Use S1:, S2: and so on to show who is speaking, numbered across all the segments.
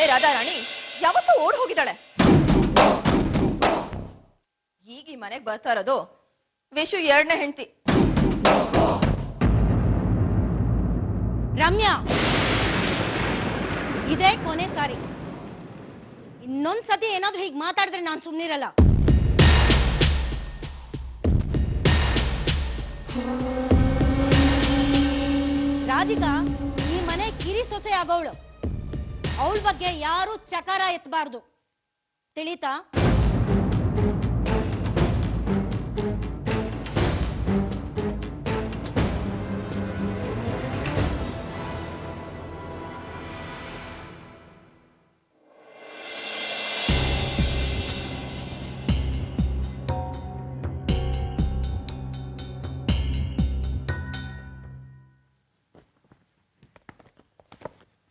S1: ಹಳೆ ರಾಧಾರಾಣಿ ಯಾವತ್ತೂ ಓಡ್ ಹೋಗಿದ್ದಾಳೆ. ಈಗ ಈ ಮನೆಗೆ ಬರ್ತಾ ಇರೋದು ವಿಶು 2ನೇ ಹೆಂಡತಿ.
S2: ರಮ್ಯಾ, ಇದೇ ಕೊನೆ ಸಾರಿ. ಇನ್ನೊಂದ್ಸತಿ ಏನಾದ್ರೂ ಹೀಗೆ ಮಾತಾಡಿದ್ರೆ ನಾನು ಸುಮ್ಮನಿರಲ್ಲ. ರಾಧಿಕಾ ಈ ಮನೆ ಕಿರಿ ಸೊಸೆ ಆಗೋವಳು. ಅವಳ ಬಗ್ಗೆ ಯಾರು ಚಕಾರ ಎತ್ತಬಾರ್ದು, ತಿಳಿತಾ?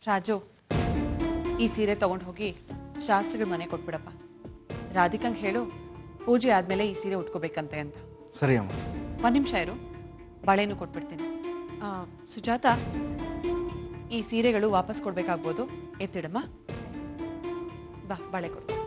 S3: ರಾಜು, ಈ ಸೀರೆ ತಗೊಂಡು ಹೋಗಿ ಶಾಸ್ತ್ರಿಗಳ ಮನೆ ಕೊಟ್ಬಿಡಪ್ಪ. ರಾಧಿಕಂಗೆ ಹೇಳು ಪೂಜೆ ಆದ್ಮೇಲೆ ಈ ಸೀರೆ ಉಟ್ಕೋಬೇಕಂತೆ ಅಂತ.
S4: ಸರಿ ಅಮ್ಮ.
S3: 1 ನಿಮಿಷ ಇರು, ಬಳೆನೂ ಕೊಟ್ಬಿಡ್ತೀನಿ. ಸುಜಾತ, ಈ ಸೀರೆಗಳು ವಾಪಸ್ ಕೊಡ್ಬೇಕಾಗ್ಬೋದು, ಎತ್ತಿಡಮ್ಮ. ಬಾ, ಬಳೆ ಕೊಡ್ತೀನಿ.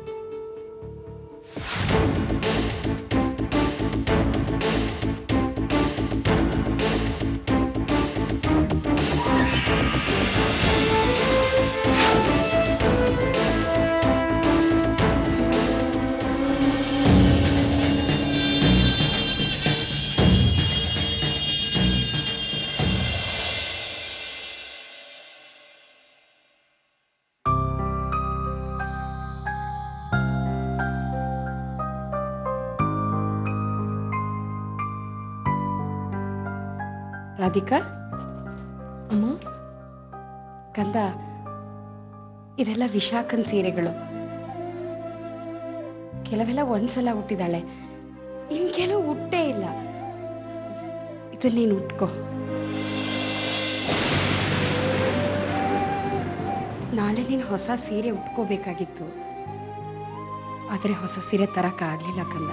S5: ರಾಧಿಕಾ, ಅಮ್ಮ, ಕಂದ, ಇದೆಲ್ಲ ವಿಶಾಖನ್ ಸೀರೆಗಳು. ಕೆಲವೆಲ್ಲ ಒಂದ್ಸಲ ಹುಟ್ಟಿದಾಳೆ, ಇನ್ ಕೆಲವು ಹುಟ್ಟೇ ಇಲ್ಲ. ಇದನ್ನ ನೀನು ಉಟ್ಕೋ. ನಾಳೆ ನೀನು ಹೊಸ ಸೀರೆ ಉಟ್ಕೋಬೇಕಾಗಿತ್ತು, ಆದರೆ ಹೊಸ ಸೀರೆ ತರಕ್ಕಾಗ್ಲಿಲ್ಲ ಕಂದ.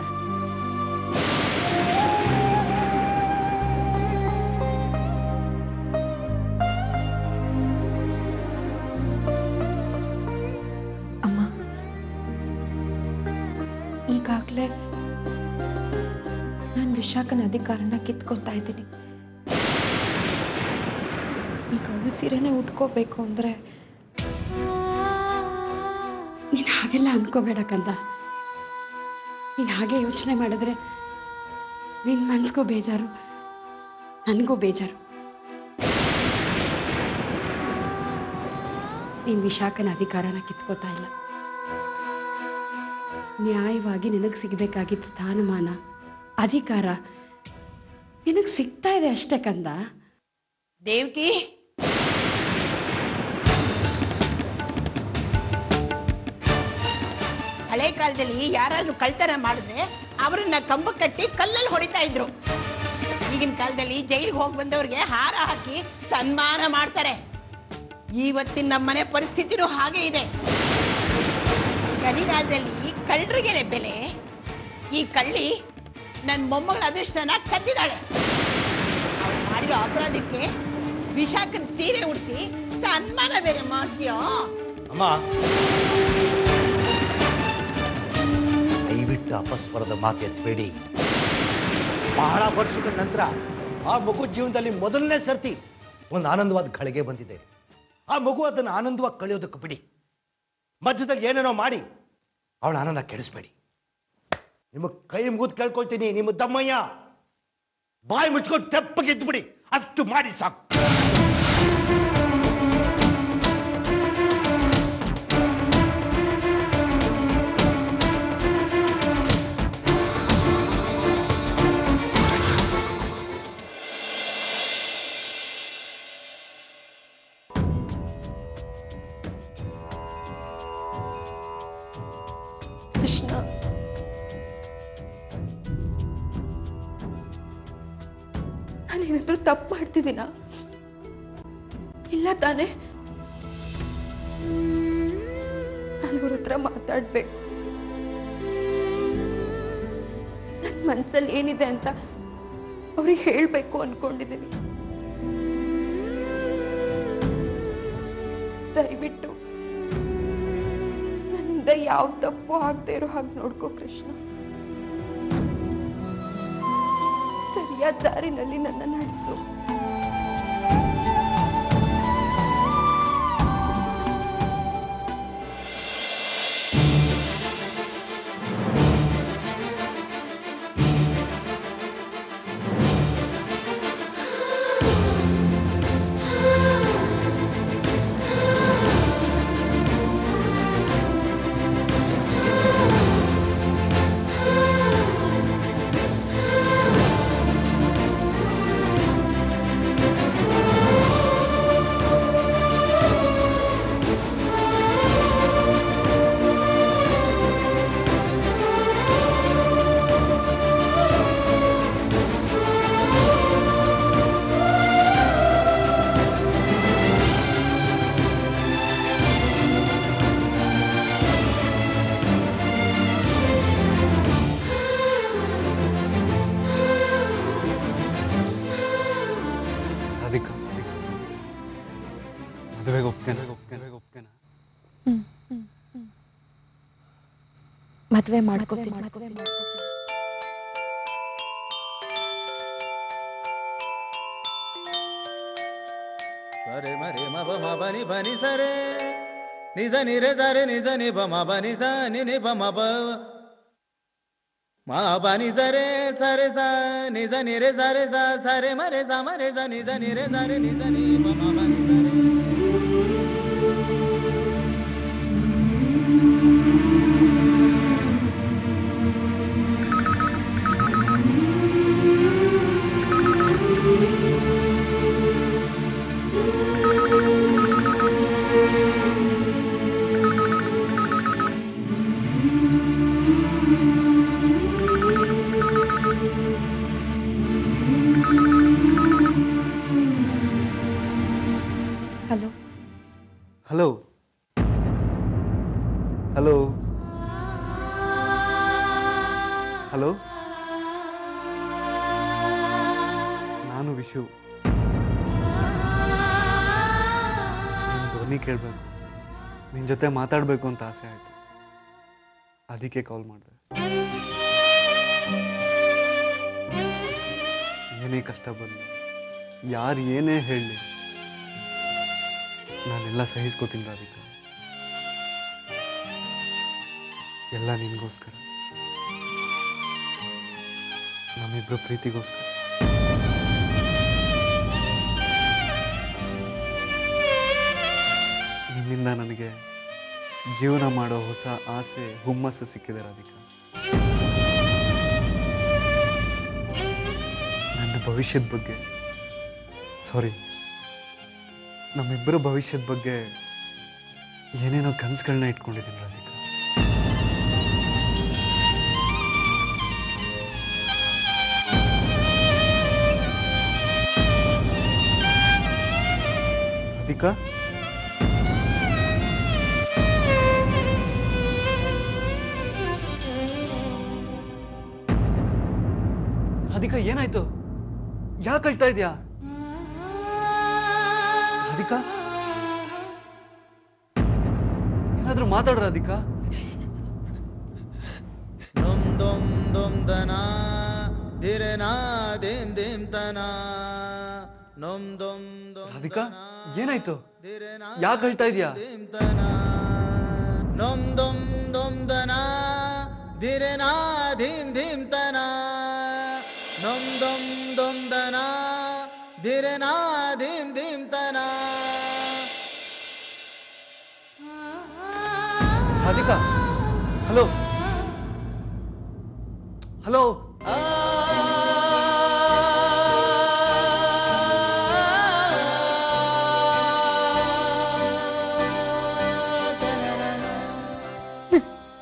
S6: ಈಗಾಗಲೇ ನಾನು ವಿಶಾಖನ ಅಧಿಕಾರನ ಕಿತ್ಕೊತಾ ಇದ್ದೀನಿ. ಈಗ ಅವಳು ಸೀರೆನೇ ಉಟ್ಕೋಬೇಕು ಅಂದ್ರೆ
S5: ನೀನು ಹಾಗೆಲ್ಲ ಅನ್ಕೋಬೇಡ ಕಂದ. ನೀನು ಹಾಗೆ ಯೋಚನೆ ಮಾಡಿದ್ರೆ ನಿನ್ನ ಮನ್ಸ್ಗೂ ಬೇಜಾರು, ನನಗೂ ಬೇಜಾರು. ನೀನು ವಿಶಾಖನ ಅಧಿಕಾರನ ಕಿತ್ಕೋತಾ ಇಲ್ಲ. ನ್ಯಾಯವಾಗಿ ನಿನಗೆ ಸಿಗಬೇಕಾಗಿದ್ದ ಸ್ಥಾನಮಾನ, ಅಧಿಕಾರ ನಿನಗೆ ಸಿಗ್ತಾ ಇದೆ ಅಷ್ಟೇ ಕಂದ.
S7: ದೇವಕಿ, ಹಳೆ ಕಾಲದಲ್ಲಿ ಯಾರಾದ್ರೂ ಕಳ್ತನ ಮಾಡಿದ್ರೆ ಅವರನ್ನ ಕಂಬ ಕಟ್ಟಿ ಕಲ್ಲಲ್ಲಿ ಹೊಡಿತಾ ಇದ್ರು. ಈಗಿನ ಕಾಲದಲ್ಲಿ ಜೈಲಿಗೆ ಹೋಗಿ ಬಂದವ್ರಿಗೆ ಹಾರ ಹಾಕಿ ಸನ್ಮಾನ ಮಾಡ್ತಾರೆ. ಇವತ್ತಿನ ನಮ್ಮನೆ ಪರಿಸ್ಥಿತಿನೂ ಹಾಗೆ ಇದೆ. ಕಲಿಗಾಲದಲ್ಲಿ ಕಳ್ಳರಿಗೆ ಬೆಲೆ. ಈ ಕಳ್ಳಿ ನನ್ನ ಮೊಮ್ಮಗಳ ಅದೃಷ್ಟನ ಕದ್ದಿದ್ದಾಳೆ. ಅವಳು ಮಾಡಿರೋ ಅಪರಾಧಕ್ಕೆ ವಿಶಾಖನ್ ಸೀರೆ ಉಡಿಸಿ ಸನ್ಮಾನ ಬೇರೆ ಮಾಡ್ತೀಯೋ?
S4: ಅಮ್ಮ, ದಯವಿಟ್ಟು ಅಪಸ್ವರದ ಮಾತು ಎತ್ತಬೇಡಿ. ಬಹಳ ವರ್ಷಗಳ ನಂತರ ಆ ಮಗು ಜೀವನದಲ್ಲಿ ಮೊದಲನೇ ಸರ್ತಿ ಒಂದು ಆನಂದವಾದ ಗಳಿಗೆ ಬಂದಿದೆ. ಆ ಮಗು ಅದನ್ನು ಆನಂದವಾಗಿ ಕಳೆಯೋದಕ್ಕೆ ಬಿಡಿ. ಮಧ್ಯದಲ್ಲಿ ಏನೇನೋ ಮಾಡಿ ಅವಳ ಆನಂದ ಕೆಡಿಸ್ಬೇಡಿ. ನಿಮಗೆ ಕೈ ಮುಗಿದು ಕೇಳ್ಕೊಳ್ತೀನಿ, ನಿಮ್ಮ ದಮ್ಮಯ್ಯ ಬಾಯಿ ಮುಚ್ಕೊಂಡು ತೆಪ್ಪಗಿದ್ದು ಬಿಡಿ. ಅಷ್ಟು ಮಾಡಿ ಸಾಕು.
S6: ಕೃಷ್ಣ, ನಾನೇನಾದ್ರೂ ತಪ್ಪು ಮಾಡ್ತಿದ್ದೀನ? ಇಲ್ಲ ತಾನೆ? ನಾನು ಅವ್ರ ಹತ್ರ ಮಾತಾಡ್ಬೇಕು. ನನ್ನ ಮನ್ಸಲ್ಲಿ ಏನಿದೆ ಅಂತ ಅವ್ರಿಗೆ ಹೇಳ್ಬೇಕು ಅನ್ಕೊಂಡಿದ್ದೀನಿ. ದಯವಿಟ್ಟು ನನ್ನಿಂದ ಯಾವ ತಪ್ಪು ಆಗದೆ ಇರೋ ಹಾಗೆ ನೋಡ್ಕೋ ಕೃಷ್ಣ. ಸರಿಯಾದ ದಾರಿನಲ್ಲಿ ನನ್ನ ನಡೆಸು.
S8: ರಾಧಿಕಾ, ಮದುವೆಗೆ ಒಪ್ಕೆನಾ?
S6: ಮದುವೆ ಮಾಡ್ಕೋತೀನಿ.
S9: ಸರೆ ಮರೆ ಮ ಬ ಮ ಬನಿ ಬನಿ ಸರೆ ನಿಜ ನಿರೆ ಸರೆ ನಿಜ ನಿ ಬ ಮ ಬನಿ ಸ ನಿ ನಿ ಬ ಮ ಬ ಮ ಬನಿ ಸರೆ ಸರೆ ಸ ನಿಜ ನಿರೆ ಸರೆ ಸ ಸರೆ ಮರೆ ಸ ಮರೆ ಸ ನಿಜ ನಿರೆ ಸರೆ ನಿಜ ನಿ ಬ ಮ ಬನಿ ಸರೆ.
S6: ಹಲೋ
S8: ಹಲೋ ಹಲೋ ಹಲೋ, ನಾನು ವಿಶು. ನಿನ್ನ ಧ್ವನಿ ಕೇಳಬೇಕು, ನಿನ್ನ ಜೊತೆ ಮಾತಾಡಬೇಕು ಅಂತ ಆಸೆ ಆಯಿತು, ಅದಕ್ಕೆ ಕಾಲ್ ಮಾಡಿದೆ. ಏನೇ ಕಷ್ಟ ಬರಲಿ, ಯಾರು ಏನೇ ಹೇಳಲಿ, ನಾನೆಲ್ಲ ಸಹಿಸ್ಕೋತೀನಿ ರಾಧಿಕಾ. ಎಲ್ಲ ನಿನಗೋಸ್ಕರ, ನಮ್ಮಿಬ್ಬರು ಪ್ರೀತಿಗೋಸ್ಕರ. ನಿನ್ನಿಂದ ನನಗೆ ಜೀವನ ಮಾಡೋ ಹೊಸ ಆಸೆ, ಹುಮ್ಮಸ್ಸು ಸಿಕ್ಕಿದೆ ರಾಧಿಕಾ. ನನ್ನ ಭವಿಷ್ಯದ ಬಗ್ಗೆ, ಸಾರಿ, ನಮ್ಮಿಬ್ಬರ ಭವಿಷ್ಯದ ಬಗ್ಗೆ ಏನೇನೋ ಕನಸುಗಳನ್ನ ಇಟ್ಕೊಂಡಿದ್ದೀನಿ ರಾಧಿಕಾ. ರಾಧಿಕಾ, ರಾಧಿಕಾ ಏನಾಯ್ತು? ಯಾಕೆ ಅಳ್ತಾ ಇದೆಯಾ ರಾಧಿಕಾ? ಏನಾದ್ರೂ ಮಾತಾಡ ರಾಧಿಕಾ.
S9: ದೊಮ್ ದೊಮ್ ದೊಮ್ ದನ ಧಿರೆ ನಾ ದೇಮ್ ದೇಮ್ ತನ ನೊಮ್ ದೊಮ್ ದೊಮ್
S8: ರಾಧಿಕಾ ಏನಾಯ್ತು?
S9: ಧಿರೆ ನಾ
S8: ಯಾಕೆ ಅಳ್ತಾ ಇದೆಯಾ?
S9: ದೇಮ್ ತನ ನೊಮ್ ದೊಮ್ ದೊಮ್ ದನ ಧಿರೆ ನಾ ಧೀಮ್ ಧೀಮ್ ತನ ನೊಮ್ ದೊಮ್ ದೊಮ್ ದನ ಧಿರೆ ನಾ ಧೀಮ್ ಧೀಮ್ ತನ.
S8: Radhika, hello hello.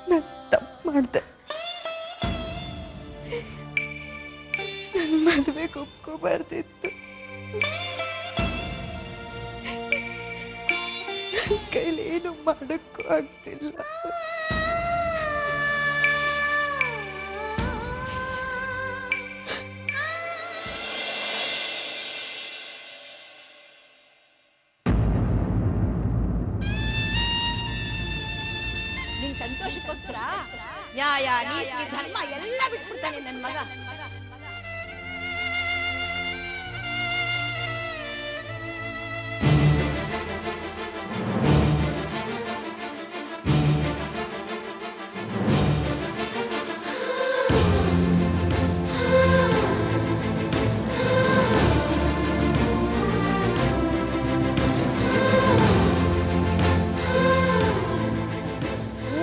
S6: ನಾನು ತಪ್ಪು ಮಾಡಿದೆ. ನನ್ನ ಮದುವೆಗೆ ಒಪ್ಕೋಬಾರ್ದಿತ್ತು. ನನ್ನ ಕೈಲಿ ಏನು ಮಾಡೋಕ್ಕೂ ಆಗ್ತಿಲ್ಲ.
S2: ನಿನ್
S7: ನ್ಯಾಯ ನೀತಿ ಧರ್ಮ ಎಲ್ಲ ಬಿಟ್ಬಿಡ್ತಾನೆ ನನ್ನ ಮಗ.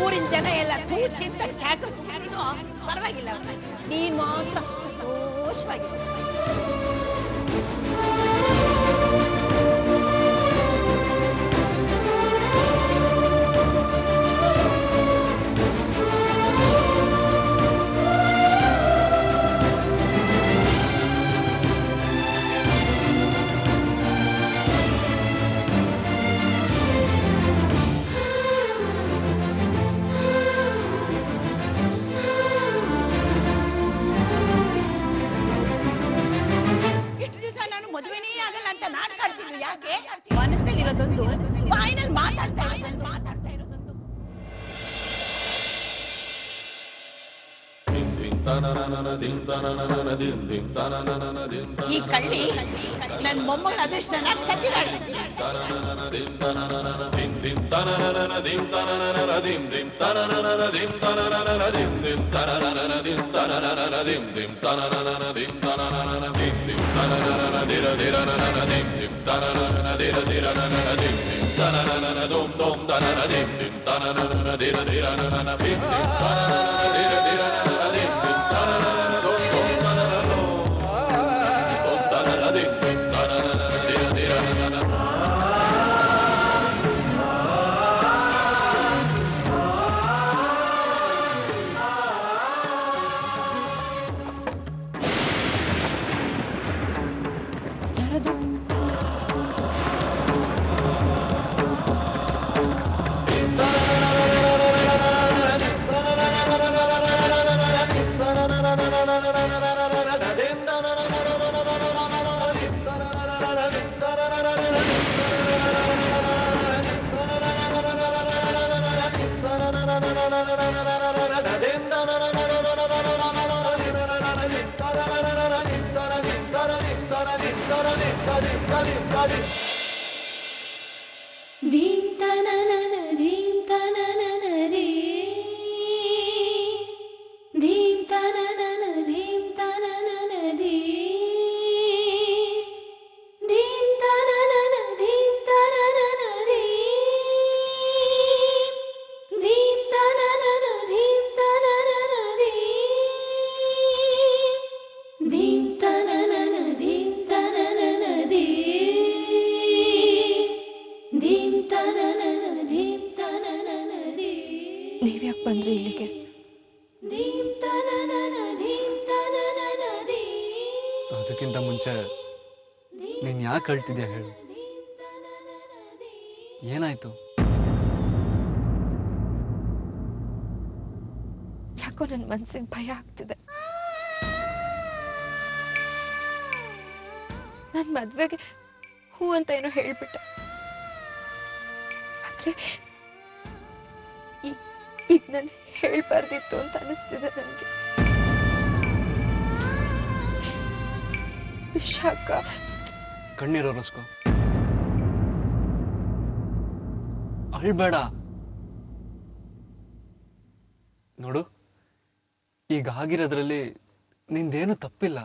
S7: ಊರಿನ ಜನ ಎಲ್ಲ ತೂಚಿ ಅಂತ ಖ್ಯಾಕರಿಸಿದ್ರು ಪರವಾಗಿಲ್ಲ, ನೀನ್ ಮಾತ್ರ ಸಂತೋಷವಾಗಿ. ಇಷ್ಟು ದಿವಸ ನಾನು ಮದುವೆನೇ ಆಗಲ್ಲ ಅಂತ ನಾಟಕ ಆಡ್ತಿದ್ರು. ಯಾಕೆ? ಮನಸ್ಸಲ್ಲಿರೋದೊಂದು, ಬಾಯಿನಲ್ಲಿ ಮಾತಾಡ್ತಾ ಇರೋದೊಂದು. ಈ ಕಳ್ಳಿ ನನ್ನ ಮೊಮ್ಮಗಳ ಅದೃಷ್ಟನ ಕತ್ತಿದಾಳೆ.
S6: ನೀವ್ಯಾಕೆ ಬಂದ್ರಿ ಇಲ್ಲಿಗೆ?
S8: ಅದಕ್ಕಿಂತ ಮುಂಚೆ ನೀನ್ ಯಾಕೆ ಅಳ್ತಿದ್ಯಾ ಹೇಳು? ಏನಾಯ್ತು?
S6: ಯಾಕೋ ನನ್ನ ಮನ್ಸಿಗೆ ಭಯ ಆಗ್ತಿದೆ. ನನ್ ಮದ್ವೆಗೆ ಹೂ ಅಂತ ಏನೋ ಹೇಳ್ಬಿಟ್ಟೆ. ಆದ್ರೆ ಈಗ ನಾನು ಹೇಳ್ಬಾರ್ದಿತ್ತು ಅಂತ ಅನಿಸ್ತಿದೆ ನನಗೆ. ವಿಶಾಖ,
S8: ಕಣ್ಣೀರೊರೆಸ್ಕೋ, ಅಳ್ಬೇಡ. ನೋಡು, ಈಗ ಆಗಿರೋದ್ರಲ್ಲಿ ನಿಂದೇನು ತಪ್ಪಿಲ್ಲ.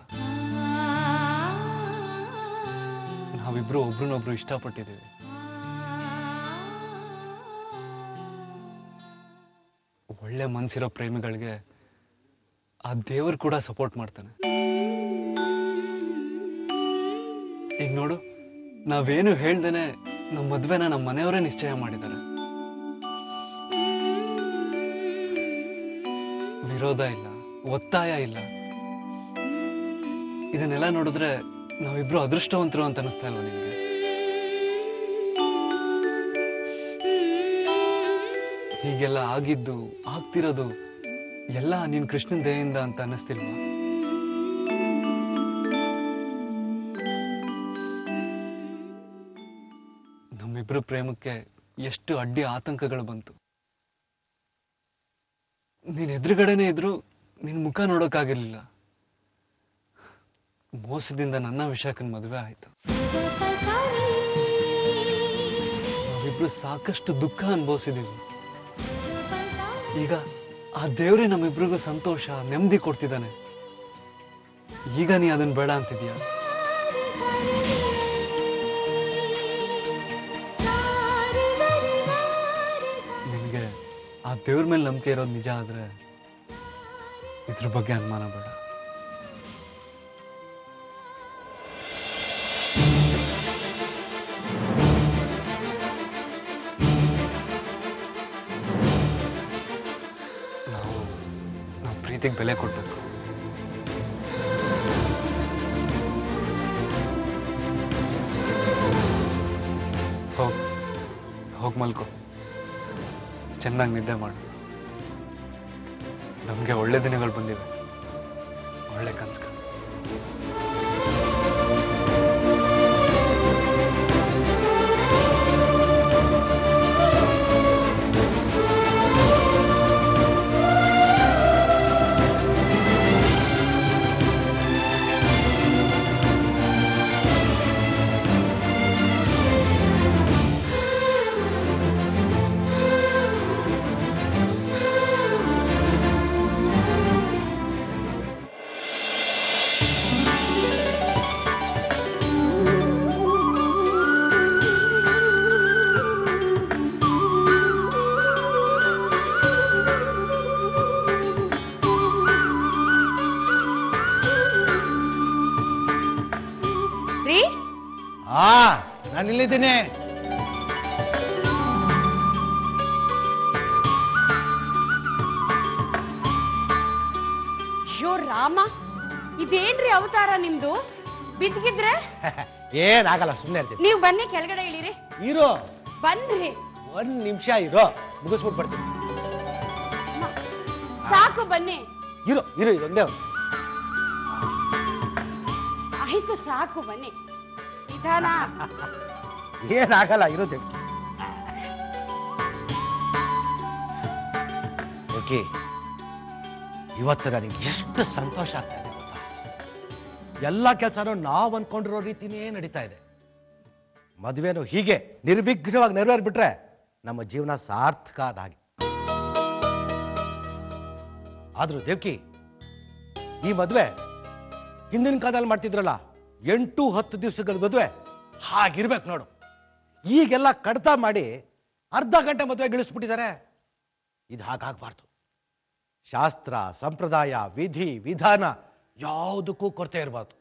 S8: ನಾವಿಬ್ರು ಒಬ್ರನ್ನೊಬ್ರು ಇಷ್ಟಪಟ್ಟಿದ್ದೀವಿ. ಒಳ್ಳೆ ಮನ್ಸಿರೋ ಪ್ರೇಮಿಗಳಿಗೆ ಆ ದೇವರು ಕೂಡ ಸಪೋರ್ಟ್ ಮಾಡ್ತಾನೆ. ಈಗ ನೋಡು, ನಾವೇನು ಹೇಳ್ದೇನೆ ನಮ್ಮ ಮದ್ವೆನ ನಮ್ಮ ಮನೆಯವರೇ ನಿಶ್ಚಯ ಮಾಡಿದ್ದಾರೆ. ವಿರೋಧ ಇಲ್ಲ, ಒತ್ತಾಯ ಇಲ್ಲ. ಇದನ್ನೆಲ್ಲ ನೋಡಿದ್ರೆ ನಾವಿಬ್ರು ಅದೃಷ್ಟವಂತರು ಅಂತ ಅನಿಸ್ತಾ ಇಲ್ವಾ ನಿಮಗೆ? ಹೀಗೆಲ್ಲ ಆಗಿದ್ದು ಆಗ್ತಿರೋದು ಎಲ್ಲ ನೀನ್ ಕೃಷ್ಣನ್ ದಯೆಯಿಂದ ಅಂತ ಅನ್ನಿಸ್ತಿಲ್ವಾ? ನಮ್ಮಿಬ್ರು ಪ್ರೇಮಕ್ಕೆ ಎಷ್ಟು ಅಡ್ಡಿ ಆತಂಕಗಳು ಬಂತು. ನೀನ್ ಎದುರುಗಡೆನೇ ಇದ್ರು ನಿನ್ ಮುಖ ನೋಡೋಕ್ಕಾಗಿರ್ಲಿಲ್ಲ. ಮೋಸದಿಂದ ನನ್ನ ವಿಷಯಕ್ಕನ ಮದುವೆ ಆಯ್ತು. ನಾವಿಬ್ರು ಸಾಕಷ್ಟು ದುಃಖ ಅನುಭವಿಸಿದೀವಿ. ಈಗ ಆ ದೇವ್ರೇ ನಮ್ಮಿಬ್ರಿಗೂ ಸಂತೋಷ ನೆಮ್ಮದಿ ಕೊಡ್ತಿದ್ದಾನೆ. ಈಗ ನೀ ಅದನ್ನ ಬೇಡ ಅಂತಿದ್ಯಾ? ನಿನ್ಗೆ ಆ ದೇವ್ರ ಮೇಲೆ ನಂಬಿಕೆ ಇರೋದು ನಿಜ ಆದ್ರೆ ಇದ್ರ ಬಗ್ಗೆ ಅನುಮಾನ ಬೇಡ. ನಾವು ಪ್ರೀತಿಗೆ ಬೆಲೆ ಕೊಡ್ಬೇಕು. ಹೋಗ್ ಮಲ್ಕೋ, ಚೆನ್ನಾಗಿ ನಿದ್ದೆ ಮಾಡು. ನಮ್ಗೆ ಒಳ್ಳೆ ದಿನಗಳು ಬಂದಿವೆ, ಒಳ್ಳೆ ಕನ್ಸುಗಳು.
S2: ರೀ,
S4: ನಾನು ಇಲ್ಲಿದ್ದೀನಿ.
S5: ಅಯ್ಯೋ ರಾಮ, ಇದೇನ್ರಿ ಅವತಾರ ನಿಮ್ದು? ಬಿದ್ಗಿದ್ರೆ
S4: ಏನಾಗಲ್ಲ, ಸುಮ್ಮನೆ ಇರ್ತೀನಿ.
S5: ನೀವು ಬನ್ನಿ, ಕೆಳಗಡೆ ಇಳಿರಿ.
S4: ಇರೋ,
S5: ಬನ್ರಿ.
S4: 1 ನಿಮಿಷ ಇರೋ, ಮುಗಿಸ್ಬಿಟ್ಟು ಬರ್ತೀನಿ.
S5: ಸಾಕು, ಬನ್ನಿ.
S4: ಇರೋ ಇರೋ, ಇದೊಂದೇ ಒಂದು.
S5: ಆಯ್ತು, ಸಾಕು, ಬನ್ನಿ. ನಿಧಾನ.
S4: ಏನಾಗಲ್ಲ, ಇರುತ್ತೆ. ಓಕೆ, ಇವತ್ತು ನನಗೆ ಎಷ್ಟು ಸಂತೋಷ ಆಗ್ತಾ ಇದೆ ಗೊತ್ತಾ? ಎಲ್ಲ ಕೆಲಸನೂ ನಾವು ಅನ್ಕೊಂಡಿರೋ ರೀತಿನೇ ನಡೀತಾ ಇದೆ. ಮದುವೆನೂ ಹೀಗೆ ನಿರ್ವಿಘ್ನವಾಗಿ ನೆರವೇರ್ಬಿಟ್ರೆ ನಮ್ಮ ಜೀವನ ಸಾರ್ಥಕ ಆದ ಹಾಗೆ. ಆದ್ರೂ ದೇವ್ಕಿ, ಈ ಮದುವೆ ಹಿಂದಿನ ಕಾಲದಲ್ಲಿ ಮಾಡ್ತಿದ್ರಲ್ಲ 8-10 ದಿವಸಗಳ ಮದುವೆ, ಹಾಗಿರ್ಬೇಕು ನೋಡು. ಈಗೆಲ್ಲ ಕಡಿತ ಮಾಡಿ ಅರ್ಧ ಗಂಟೆ ಮದುವೆ ಗಿಳಿಸ್ಬಿಟ್ಟಿದ್ದಾರೆ. ಇದು ಹಾಗಾಗಬಾರ್ದು. ಶಾಸ್ತ್ರ, ಸಂಪ್ರದಾಯ, ವಿಧಿ, ವಿಧಾನ ಯಾವುದಕ್ಕೂ ಕೊರತೆ ಇರಬಾರ್ದು.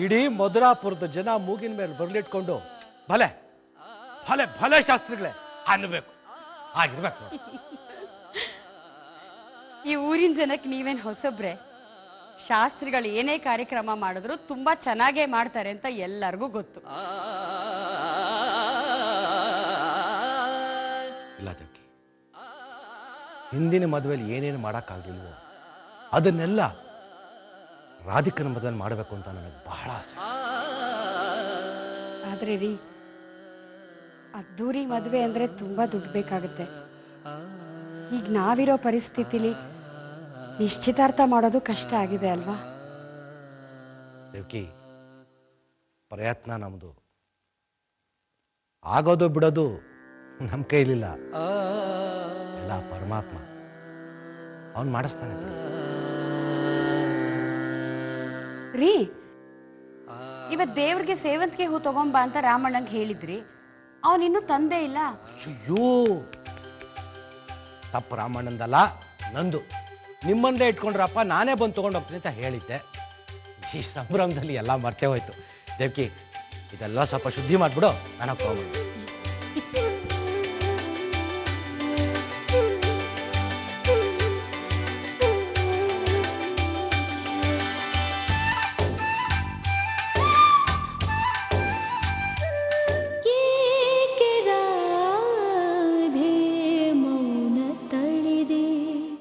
S4: ಇಡೀ ಮಧುರಾಪುರದ ಜನ ಮೂಗಿನ ಮೇಲೆ ಬರ್ಲಿಟ್ಕೊಂಡು ಭಲೆ ಭಲೆ ಭಲೆ ಶಾಸ್ತ್ರಿಗಳೇ ಅನ್ನಬೇಕು. ಹಾಗಿರ್ಬೇಕು ನೋಡು.
S5: ಈ ಊರಿನ ಜನಕ್ಕೆ ನೀವೇನ್ ಹೊಸಬ್ರೆ? ಶಾಸ್ತ್ರಿಗಳು ಏನೇ ಕಾರ್ಯಕ್ರಮ ಮಾಡಿದ್ರು ತುಂಬಾ ಚೆನ್ನಾಗೇ ಮಾಡ್ತಾರೆ ಅಂತ ಎಲ್ಲರಿಗೂ ಗೊತ್ತು.
S4: ಇಲ್ಲ ದೇವ್ಕಿ, ಹಿಂದಿನ ಮದುವೆಯಲ್ಲಿ ಏನೇನು ಮಾಡೋಕ್ಕಾಗಲಿಲ್ವೋ ಅದನ್ನೆಲ್ಲ ರಾಧಿಕನ ಮದುವೆ ಮಾಡಬೇಕು ಅಂತ ನನಗೆ ಬಹಳ ಆಸೆ.
S5: ಆದ್ರೆ ರೀ, ಅದ್ದೂರಿ ಮದುವೆ ಅಂದ್ರೆ ತುಂಬಾ ದುಡ್ಡು ಬೇಕಾಗುತ್ತೆ. ಈಗ ನಾವಿರೋ ಪರಿಸ್ಥಿತಿಲಿ ನಿಶ್ಚಿತಾರ್ಥ ಮಾಡೋದು ಕಷ್ಟ ಆಗಿದೆ ಅಲ್ವಾ?
S4: ದೇವ್ಕಿ, ಪ್ರಯತ್ನ ನಮ್ದು, ಆಗೋದು ಬಿಡೋದು ನಮ್ಮ ಕೈಲಿಲ್ಲ. ಎಲ್ಲ ಪರಮಾತ್ಮ, ಅವನ್ ಮಾಡಿಸ್ತಾನೆ.
S5: ರೀ, ಇವತ್ ದೇವ್ರಿಗೆ ಸೇವಂತಿಗೆ ಹೂ ತಗೊಂಬ ಅಂತ ರಾಮಣ್ಣಂಗೆ ಹೇಳಿದ್ರಿ, ಅವನಿನ್ನೂ ತಂದೆ ಇಲ್ಲ.
S4: ಅಯ್ಯೋ, ತಪ್ಪು ರಾಮಣ್ಣಂದಲ್ಲ, ನಂದು. ನಿಮ್ಮಂದೇ ಇಟ್ಕೊಂಡ್ರಪ್ಪ, ನಾನೇ ಬಂದು ತಗೊಂಡು ಹೋಗ್ತೀನಿ ಅಂತ ಹೇಳಿದ್ದೆ. ಈ ಸಂಭ್ರಮದಲ್ಲಿ ಎಲ್ಲ ಮರ್ತೇ ಹೋಯ್ತು. ದೇವ್ಕಿ, ಇದೆಲ್ಲ ಸ್ವಲ್ಪ ಶುದ್ಧಿ ಮಾಡ್ಬಿಡು, ನನಗೆ ಹೋಗ್ಬಿಡು.